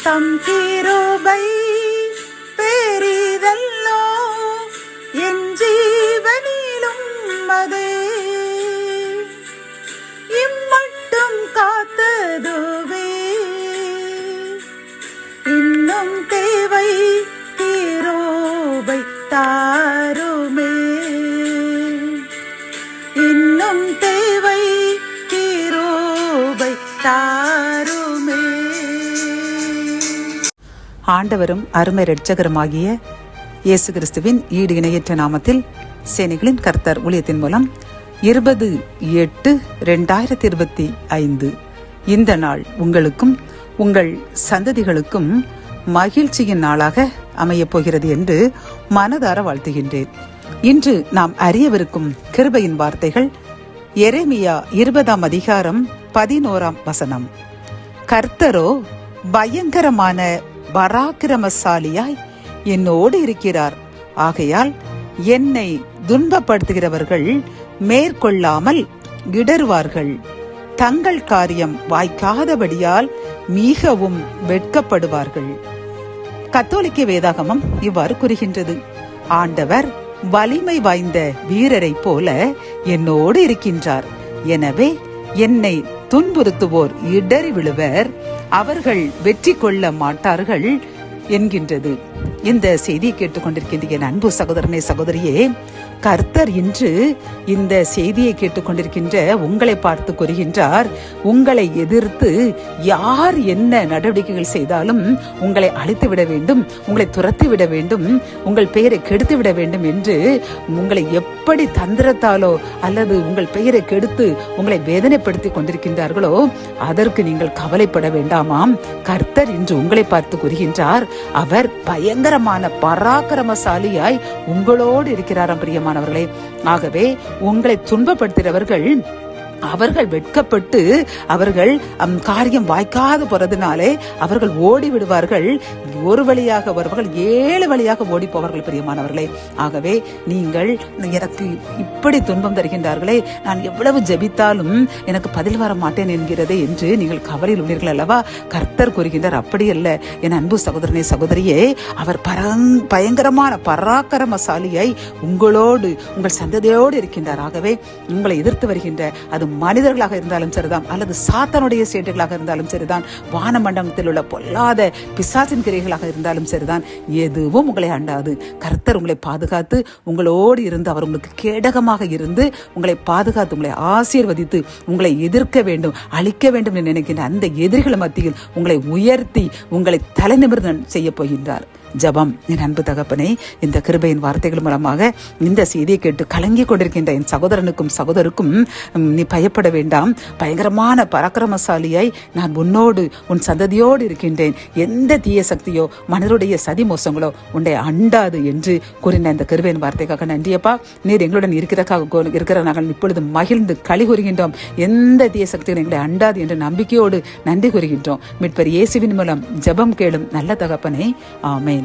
தம் கிருபை பெரிதல்லோ என் ஜீவனிலும் அதே இம்மட்டும் காத்ததுவே இன்னும் தேவை கிருபை தாருமே இன்னும் தேவை கிருபை தாருமே. ஆண்டவரும் அருமை இரட்சகருமாகிய இயேசு கிறிஸ்துவின் ஈடு இணையற்ற நாமத்தில் சேனைகளின் கர்த்தர் ஊழியத்தின் மூலம் 20/8/2025 இந்த நாள் உங்களுக்கும் உங்கள் சந்ததிகளுக்கும் மகிழ்ச்சியின் நாளாக அமையப் போகிறது என்று மனதார வாழ்த்துகின்றேன். இன்று நாம் அறியவிருக்கும் கிருபையின் வார்த்தைகள் எரேமியா 20 கர்த்தரோ பயங்கரமான பராக்கிரமசாலியாய் என்னோடு இருக்கிறார். ஆகையால் என்னை துன்பப்படுத்துகிறவர்கள் மேற்கொள்ளாமல் இடறுவார்கள். தங்கள் காரியம் வாய்க்காதபடியால் மிகவும் வெட்கப்படுவார்கள். கத்தோலிக்க வேதாகமம் இவ்வாறு கூறுகின்றது. ஆண்டவர் வலிமை வாய்ந்த வீரரை போல என்னோடு இருக்கின்றார். எனவே என்னை துன்புறுத்துவோர் இடறி விழுவர், அவர்கள் வெற்றி கொள்ள மாட்டார்கள் என்கின்றது. இந்த செய்தியை கேட்டுக்கொண்டிருக்கின்ற என் அன்பு சகோதரனே சகோதரியே, கர்த்தர் இன்று இந்த செய்தியை கேட்டுக்கொண்டிருக்கின்ற உங்களை பார்த்து கூறுகின்றார், உங்களை எதிர்த்து யார் என்ன நடவடிக்கைகள் செய்தாலும் உங்களை அழித்து விட வேண்டும், உங்களை துரத்தி விட வேண்டும், உங்கள் பெயரை கெடுத்து விட வேண்டும் என்று உங்களை எப்படி தந்திரத்தாலோ அல்லது உங்கள் பெயரை கெடுத்து உங்களை வேதனைப்படுத்தி கொண்டிருக்கின்றார்களோ அதற்கு நீங்கள் கவலைப்பட வேண்டாமாம். கர்த்தர் இன்று உங்களை பார்த்து கூறுகின்றார், அவர் பயங்கரமான பராக்கிரமசாலியாய் உங்களோடு இருக்கிறாராம் பிரியமானவர்களே. ஆகவே உங்களை துன்பப்படுத்துகிறவர்கள் அவர்கள் வெட்கப்பட்டு அவர்கள் காரியம் வாய்க்காது போறதுனாலே அவர்கள் ஓடி விடுவார்கள். ஒரு வழியாக வருவார்கள், 7 வழியாக ஓடி போவார்கள் பிரியமானவர்களே. ஆகவே நீங்கள் எனக்கு இப்படி துன்பம் தருகின்றார்களே, நான் எவ்வளவு ஜெபித்தாலும் எனக்கு பதில் வர மாட்டேன் என்கிறதே என்று நீங்கள் கவலையில் உள்ளீர்கள் அல்லவா? கர்த்தர் கூறுகின்றார், அப்படி அல்ல என் அன்பு சகோதரனே சகோதரியே. அவர் பயங்கரமான பராக்கிரமசாலியை உங்களோடு உங்கள் சந்ததியோடு இருக்கின்றார். ஆகவே உங்களை எதிர்த்து வருகின்ற அது மனிதர்களாக இருந்தாலும் சரிதான் அல்லது சாத்தானுடைய சேட்டைகளாக இருந்தாலும் சரிதான், வானமண்டலத்தில் உள்ள பொல்லாத பிசாசின் கிரைகளாக இருந்தாலும் சரிதான், எதுவும் உங்களை அண்டாது. கர்த்தர் உங்களை பாதுகாத்து உங்களோடு இருந்து அவர் உங்களுக்கு கேடகமாக இருந்து உங்களை பாதுகாத்து உங்களை ஆசீர்வதித்து உங்களை எதிர்க்க வேண்டும், அழிக்க வேண்டும் என்று நினைக்கின்ற அந்த எதிரிகள் மத்தியில் உங்களை உயர்த்தி உங்களை தலைநிமிர்ந்து செய்ய போகின்றார். ஜபம். என் அன்பு தகப்பனே, இந்த கிருபையின் வார்த்தைகள் மூலமாக இந்த செய்தியை கேட்டு கலங்கி கொண்டிருக்கின்ற என் சகோதரனுக்கும் சகோதரருக்கும் நீ பயப்பட வேண்டாம், பயங்கரமான பராக்கிரமசாலியாய் நான் உன்னோடு உன் சந்ததியோடு இருக்கின்றேன், எந்த தீய சக்தியோ மனிதருடைய சதி மோசங்களோ உன்னை அண்டாது என்று கூறின இந்த கிருபையின் வார்த்தைக்காக நன்றியப்பா. நீர் எங்களுடன் இருக்கிற நாங்கள் இப்பொழுது மகிழ்ந்து களி கூறுகின்றோம். எந்த தீய சக்தியும் எங்களை அண்டாது என்ற நம்பிக்கையோடு நன்றி கூறுகின்றோம். மீட்பர் இயேசுவின் மூலம் ஜபம் கேளும் நல்ல தகப்பனே, ஆமென்.